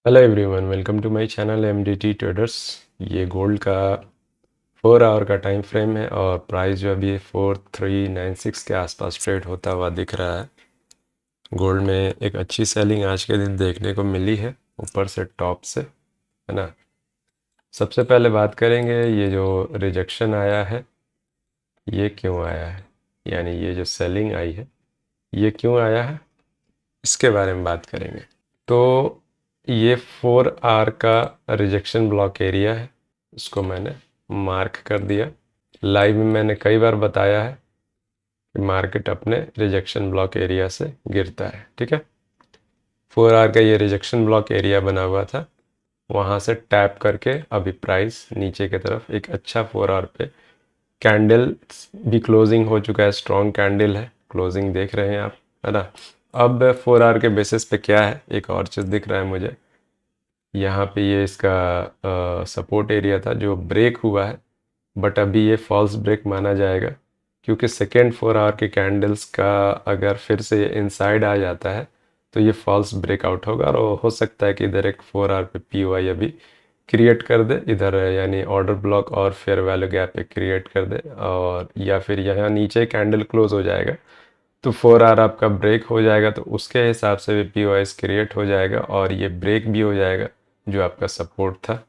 Hello everyone, welcome to my channel MDT traders. ये gold का 4 our का time frame है और प्राइस जो अभी 4396 के आसपास ट्रेड होता हुआ दिख रहा है। गोल्ड में एक अच्छी सेलिंग आज के दिन देखने को मिली है, ऊपर से टॉप से, है ना। सबसे पहले बात करेंगे ये जो रिजेक्शन आया है ये क्यों आया है, यानी ये जो सेलिंग आई है ये क्यों आया है, इसके बारे में बात करेंगे। तो ये 4 आवर का रिजेक्शन ब्लॉक एरिया है, इसको मैंने मार्क कर दिया। लाइव में मैंने कई बार बताया है कि मार्केट अपने रिजेक्शन ब्लॉक एरिया से गिरता है, ठीक है। 4 आवर का ये रिजेक्शन ब्लॉक एरिया बना हुआ था, वहाँ से टैप करके अभी प्राइस नीचे की तरफ एक अच्छा 4 आवर पे कैंडल भी क्लोजिंग हो चुका है, स्ट्रॉन्ग कैंडल है, क्लोजिंग देख रहे हैं आप, है ना। अब 4 आवर के बेसिस पे क्या है, एक और चीज़ दिख रहा है मुझे, यहाँ पे ये इसका सपोर्ट एरिया था जो ब्रेक हुआ है, बट अभी ये फॉल्स ब्रेक माना जाएगा क्योंकि सेकेंड 4 आवर के कैंडल्स का अगर फिर से ये इनसाइड आ जाता है तो ये फॉल्स ब्रेकआउट होगा और हो सकता है कि इधर एक 4 आवर पे पीओआई अभी क्रिएट कर दे इधर, यानी ऑर्डर ब्लॉक और फेयर वैल्यू गैप पे क्रिएट कर दे, और या फिर यहाँ नीचे कैंडल क्लोज हो जाएगा तो 4 आवर आपका ब्रेक हो जाएगा, तो उसके हिसाब से भी पीओआई क्रिएट हो जाएगा और ये ब्रेक भी हो जाएगा जो आपका सपोर्ट था,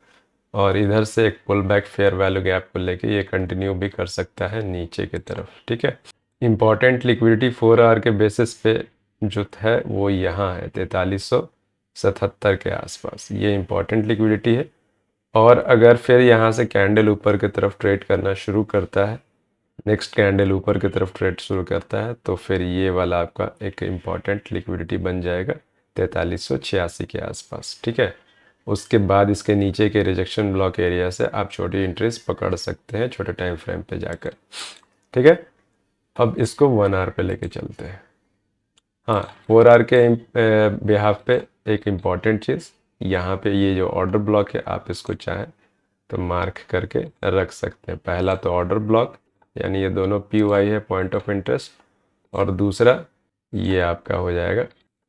और इधर से एक pull back fair value gap को लेके ये कंटिन्यू भी कर सकता है नीचे की तरफ, ठीक है। इम्पॉर्टेंट लिक्विडिटी 4 आवर के बेसिस पे जो है वो यहाँ है 4377 के आसपास, ये इम्पॉर्टेंट लिक्विडिटी है। और अगर फिर यहाँ से कैंडल ऊपर की तरफ ट्रेड करना शुरू करता है, नेक्स्ट कैंडल ऊपर की तरफ ट्रेड शुरू करता है, तो फिर ये वाला आपका एक इम्पॉर्टेंट लिक्विडिटी बन जाएगा 4386 के आसपास, ठीक है। उसके बाद इसके नीचे के रिजेक्शन ब्लॉक एरिया से आप छोटी एंट्रीज पकड़ सकते हैं छोटे टाइम फ्रेम पे जाकर, ठीक है। अब इसको 1 आवर पे लेके चलते हैं। हाँ, 4 आवर के बिहाफ पे एक इम्पॉर्टेंट चीज़, यहाँ पे ये जो ऑर्डर ब्लॉक है आप इसको चाहें तो मार्क करके रख सकते हैं। पहला तो ऑर्डर ब्लॉक, यानी ये दोनों पीओआई है, पॉइंट ऑफ इंटरेस्ट, और दूसरा ये आपका हो जाएगा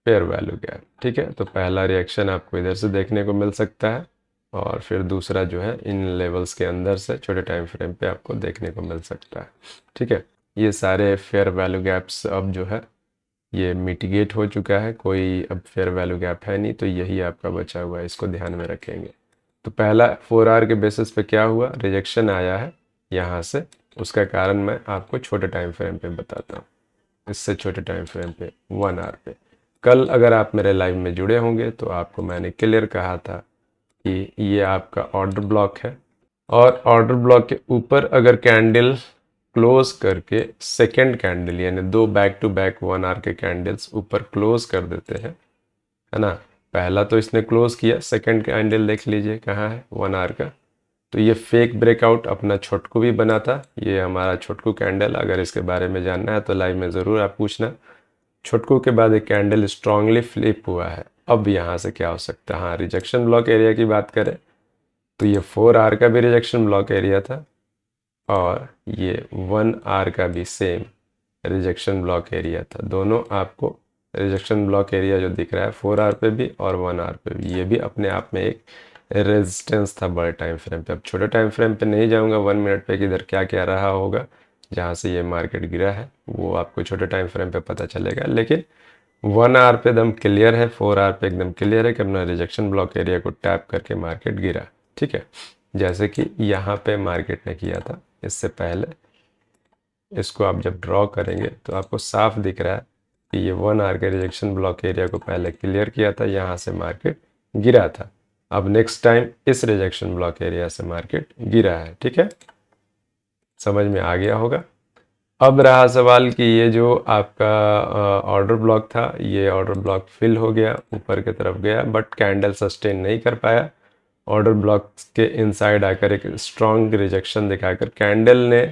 फेयर वैल्यू गैप, ठीक है। तो पहला रिएक्शन आपको इधर से देखने को मिल सकता है और फिर दूसरा जो है इन लेवल्स के अंदर से छोटे टाइम फ्रेम पे आपको देखने को मिल सकता है, ठीक है। ये सारे फेयर वैल्यू गैप्स अब जो है ये मिटिगेट हो चुका है, कोई अब फेयर वैल्यू गैप है नहीं, तो यही आपका बचा हुआ है, इसको ध्यान में रखेंगे। तो पहला 4 आवर के बेसिस पे क्या हुआ, रिजेक्शन आया है यहाँ से, उसका कारण मैं आपको छोटे टाइम फ्रेम पे बताता हूँ, इससे छोटे टाइम फ्रेम पे 1 आवर पे। कल अगर आप मेरे लाइव में जुड़े होंगे तो आपको मैंने क्लियर कहा था कि ये आपका ऑर्डर ब्लॉक है, और ऑर्डर ब्लॉक के ऊपर अगर कैंडल क्लोज करके सेकेंड कैंडल, यानी दो बैक टू बैक 1 आवर के कैंडल्स ऊपर क्लोज कर देते हैं, है ना। पहला तो इसने क्लोज किया, सेकेंड कैंडल देख लीजिए कहाँ है 1 आवर का, तो ये फेक ब्रेकआउट अपना छोटकू भी बना था, ये हमारा छोटकू कैंडल, अगर इसके बारे में जानना है तो लाइव में ज़रूर आप पूछना। छोटकू के बाद एक कैंडल स्ट्रांगली फ्लिप हुआ है, अब यहाँ से क्या हो सकता है। हाँ, रिजेक्शन ब्लॉक एरिया की बात करें तो ये 4 आवर का भी रिजेक्शन ब्लॉक एरिया था और ये 1 आवर का भी सेम रिजेक्शन ब्लॉक एरिया था। दोनों आपको रिजेक्शन ब्लॉक एरिया जो दिख रहा है 4 आवर पे भी और 1 आवर पे भी, ये भी अपने आप में एक रेजिस्टेंस था बड़े टाइम फ्रेम पे। अब छोटे टाइम फ्रेम पे नहीं जाऊंगा 1 मिनट पे कि इधर क्या क्या रहा होगा, जहाँ से ये मार्केट गिरा है वो आपको छोटे टाइम फ्रेम पे पता चलेगा, लेकिन 1 आवर पे एकदम क्लियर है, 4 आवर पे एकदम क्लियर है कि अपना रिजेक्शन ब्लॉक एरिया को टैप करके मार्केट गिरा, ठीक है। जैसे कि यहाँ पे मार्केट ने किया था इससे पहले, इसको आप जब ड्रॉ करेंगे तो आपको साफ दिख रहा है कि ये 1 आवर के रिजेक्शन ब्लॉक एरिया को पहले क्लियर किया था, यहाँ से मार्केट गिरा था। अब नेक्स्ट टाइम इस रिजेक्शन ब्लॉक एरिया से मार्केट गिरा है, ठीक है, समझ में आ गया होगा। अब रहा सवाल कि ये जो आपका ऑर्डर ब्लॉक था, ये ऑर्डर ब्लॉक फिल हो गया, ऊपर की तरफ गया, बट कैंडल सस्टेन नहीं कर पाया, ऑर्डर ब्लॉक के इनसाइड आकर एक स्ट्रॉन्ग रिजेक्शन दिखाकर कैंडल ने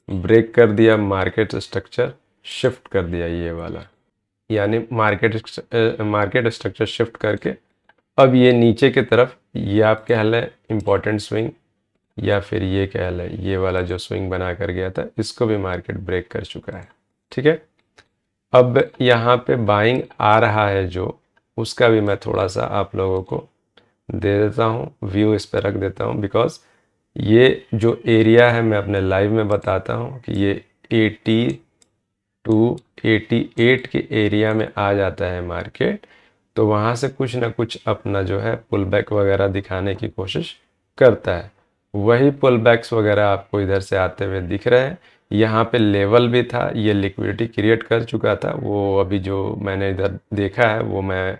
ब्रेक कर दिया, मार्केट स्ट्रक्चर शिफ्ट कर दिया ये वाला, यानी मार्केट स्ट्रक्चर शिफ्ट करके अब ये नीचे की तरफ, ये आप कह लें इम्पोर्टेंट स्विंग, या फिर ये कह लें ये वाला जो स्विंग बना कर गया था इसको भी मार्केट ब्रेक कर चुका है, ठीक है। अब यहाँ पे बाइंग आ रहा है जो, उसका भी मैं थोड़ा सा आप लोगों को दे देता हूँ, व्यू इस पर रख देता हूँ, बिकॉज ये जो एरिया है मैं अपने लाइव में बताता हूँ कि ये 80 टू 88 के एरिया में आ जाता है मार्केट। तो वहाँ से कुछ ना कुछ अपना जो है पुल बैक वगैरह दिखाने की कोशिश करता है। वही पुल बैक्स वगैरह आपको इधर से आते हुए दिख रहे हैं। यहाँ पे लेवल भी था, ये लिक्विडिटी क्रिएट कर चुका था। वो अभी जो मैंने इधर देखा है वो मैं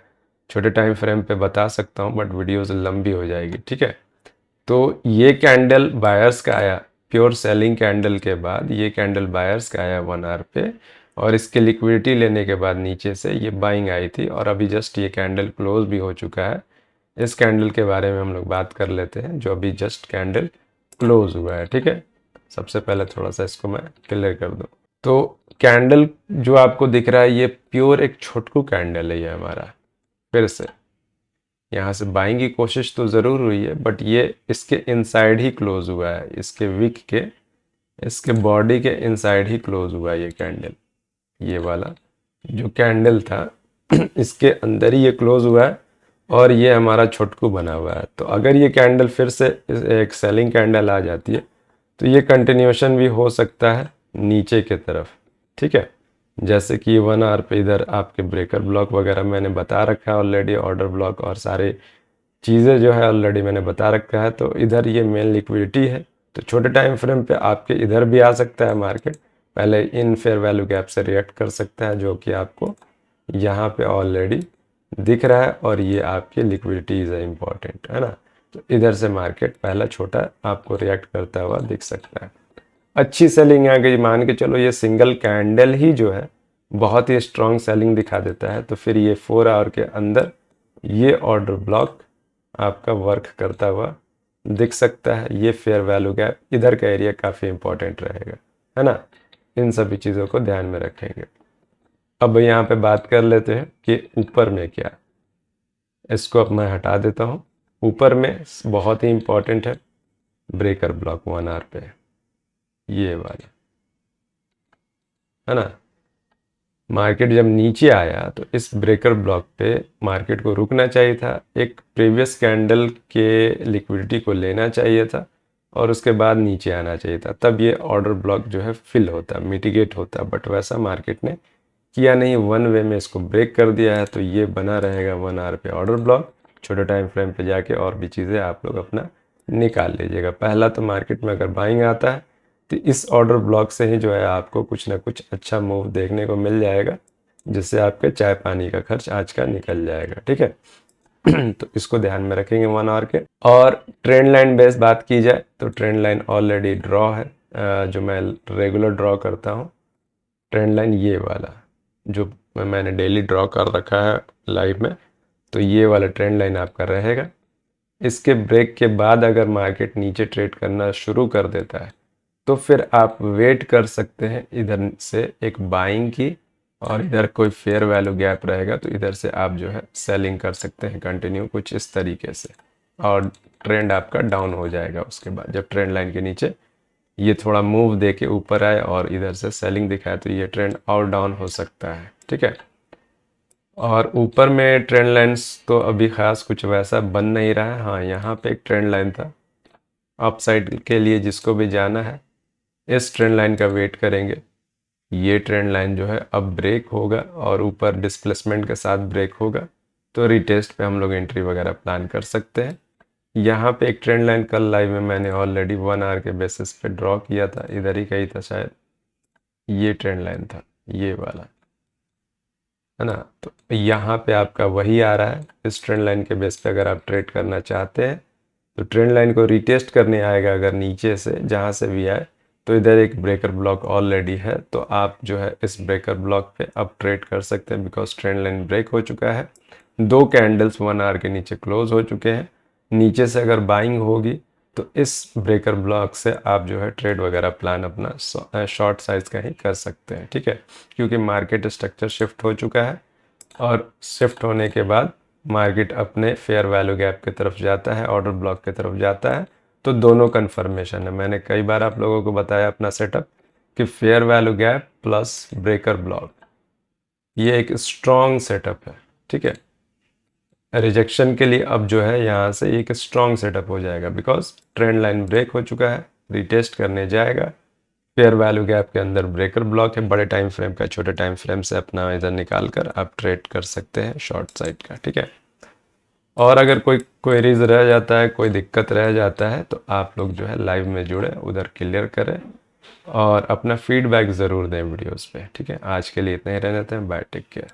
छोटे टाइम फ्रेम पे बता सकता हूँ, बट वीडियोस लंबी हो जाएगी, ठीक है। तो ये कैंडल बायर्स का आया, प्योर सेलिंग कैंडल के बाद ये कैंडल बायर्स का आया 1 आवर पे, और इसके लिक्विडिटी लेने के बाद नीचे से ये बाइंग आई थी, और अभी जस्ट ये कैंडल क्लोज भी हो चुका है। इस कैंडल के बारे में हम लोग बात कर लेते हैं, जो अभी जस्ट कैंडल क्लोज हुआ है, ठीक है। सबसे पहले थोड़ा सा इसको मैं क्लियर कर दूं। तो कैंडल जो आपको दिख रहा है ये प्योर एक छोटकू कैंडल है, ये हमारा फिर से यहाँ से बाइंग की कोशिश तो ज़रूर हुई है, बट ये इसके इनसाइड ही क्लोज हुआ है, इसके विक के, इसके बॉडी के इनसाइड ही क्लोज हुआ है ये कैंडल। ये वाला जो कैंडल था इसके अंदर ही ये क्लोज हुआ है, और ये हमारा छोटकू बना हुआ है। तो अगर ये कैंडल फिर से एक सेलिंग कैंडल आ जाती है तो ये कंटिन्यूशन भी हो सकता है नीचे की तरफ, ठीक है। जैसे कि 1 आवर पे इधर आपके ब्रेकर ब्लॉक वगैरह मैंने बता रखा है ऑलरेडी, ऑर्डर ब्लॉक और सारे चीज़ें जो है ऑलरेडी मैंने बता रखा है। तो इधर ये मेन लिक्विडिटी है, तो छोटे टाइम फ्रेम पे आपके इधर भी आ सकता है मार्केट। पहले इन फेयर वैल्यू गैप से रिएक्ट कर सकता है, जो कि आपको यहाँ पे ऑलरेडी दिख रहा है, और ये आपकी लिक्विडिटी इज इम्पॉर्टेंट, है ना। तो इधर से मार्केट पहला छोटा आपको रिएक्ट करता हुआ दिख सकता है। अच्छी सेलिंग आ गई, मान के चलो ये सिंगल कैंडल ही जो है बहुत ही स्ट्रॉन्ग सेलिंग दिखा देता है, तो फिर ये 4 आवर के अंदर ये ऑर्डर ब्लॉक आपका वर्क करता हुआ दिख सकता है। ये फेयर वैल्यू गैप इधर का एरिया काफ़ी इंपॉर्टेंट रहेगा, है ना। इन सभी चीज़ों को ध्यान में रखेंगे। अब यहाँ पे बात कर लेते हैं कि ऊपर में क्या, इसको अब मैं हटा देता हूँ। ऊपर में बहुत ही इंपॉर्टेंट है ब्रेकर ब्लॉक 1 आवर पे, ये वाला, है ना। मार्केट जब नीचे आया तो इस ब्रेकर ब्लॉक पे मार्केट को रुकना चाहिए था, एक प्रीवियस कैंडल के लिक्विडिटी को लेना चाहिए था, और उसके बाद नीचे आना चाहिए था, तब ये ऑर्डर ब्लॉक जो है फिल होता, मिटिगेट होता। बट वैसा मार्केट ने किया नहीं, वन वे में इसको ब्रेक कर दिया है। तो ये बना रहेगा 1 आवर पे ऑर्डर ब्लॉक। छोटे टाइम फ्रेम पे जाके और भी चीज़ें आप लोग अपना निकाल लीजिएगा। पहला तो मार्केट में अगर बाइंग आता है तो इस ऑर्डर ब्लॉक से ही जो है आपको कुछ ना कुछ अच्छा मूव देखने को मिल जाएगा, जिससे आपके चाय पानी का खर्च आज का निकल जाएगा, ठीक है। तो इसको ध्यान में रखेंगे 1 आवर के। और ट्रेंड लाइन बेस बात की जाए तो ट्रेंड लाइन ऑलरेडी ड्रॉ है, जो मैं रेगुलर ड्रॉ करता हूँ। ट्रेंड लाइन ये वाला जो मैंने डेली ड्रॉ कर रखा है लाइव में, तो ये वाला ट्रेंड लाइन आपका रहेगा। इसके ब्रेक के बाद अगर मार्केट नीचे ट्रेड करना शुरू कर देता है तो फिर आप वेट कर सकते हैं इधर से एक बाइंग की, और इधर कोई फेयर वैल्यू गैप रहेगा तो इधर से आप जो है सेलिंग कर सकते हैं कंटिन्यू कुछ इस तरीके से, और ट्रेंड आपका डाउन हो जाएगा उसके बाद। जब ट्रेंड लाइन के नीचे ये थोड़ा मूव दे के ऊपर आए और इधर से सेलिंग दिखाए तो ये ट्रेंड और डाउन हो सकता है, ठीक है। और ऊपर में ट्रेंड लाइन्स तो अभी खास कुछ वैसा बन नहीं रहा है। हाँ, यहाँ पे एक ट्रेंड लाइन था अपसाइड के लिए, जिसको भी जाना है इस ट्रेंड लाइन का वेट करेंगे। ये ट्रेंड लाइन जो है अब ब्रेक होगा और ऊपर डिस्प्लेसमेंट के साथ ब्रेक होगा, तो रिटेस्ट पे हम लोग एंट्री वगैरह प्लान कर सकते हैं। यहाँ पे एक ट्रेंड लाइन कल लाइव में मैंने ऑलरेडी 1 आवर के बेसिस पे ड्रॉ किया था, इधर ही कहीं था शायद, ये ट्रेंड लाइन था ये वाला, है ना। तो यहाँ पे आपका वही आ रहा है। इस ट्रेंड लाइन के बेस पे अगर आप ट्रेड करना चाहते हैं तो ट्रेंड लाइन को रिटेस्ट करने आएगा, अगर नीचे से जहाँ से भी आए तो इधर एक ब्रेकर ब्लॉक ऑलरेडी है, तो आप जो है इस ब्रेकर ब्लॉक पे अब ट्रेड कर सकते हैं, बिकॉज ट्रेंड लाइन ब्रेक हो चुका है। 2 कैंडल्स 1 आवर के नीचे क्लोज हो चुके हैं। नीचे से अगर बाइंग होगी तो इस ब्रेकर ब्लॉक से आप जो है ट्रेड वगैरह प्लान अपना शॉर्ट साइज का ही कर सकते हैं, ठीक है। क्योंकि मार्केट स्ट्रक्चर शिफ्ट हो चुका है, और शिफ्ट होने के बाद मार्केट अपने फेयर वैल्यू गैप की तरफ जाता है, ऑर्डर ब्लॉक की तरफ जाता है। तो दोनों कन्फर्मेशन है। मैंने कई बार आप लोगों को बताया अपना सेटअप कि fair value gap plus breaker block ये एक स्ट्रॉन्ग सेटअप है, ठीक है। रिजेक्शन के लिए अब जो है यहाँ से एक स्ट्रॉन्ग सेटअप हो जाएगा, बिकॉज ट्रेंड लाइन ब्रेक हो चुका है, रीटेस्ट करने जाएगा। फेयर वैल्यू गैप के अंदर ब्रेकर ब्लॉक है, बड़े टाइम फ्रेम का छोटे टाइम फ्रेम से अपना इधर निकाल कर आप ट्रेड कर सकते हैं शॉर्ट साइड का, ठीक है। और अगर कोई क्वेरीज रह जाता है, कोई दिक्कत रह जाता है, तो आप लोग जो है लाइव में जुड़े, उधर क्लियर करें और अपना फीडबैक ज़रूर दें वीडियोस पे, ठीक है। आज के लिए इतना ही रहने देते हैं, बाय, टेक केयर।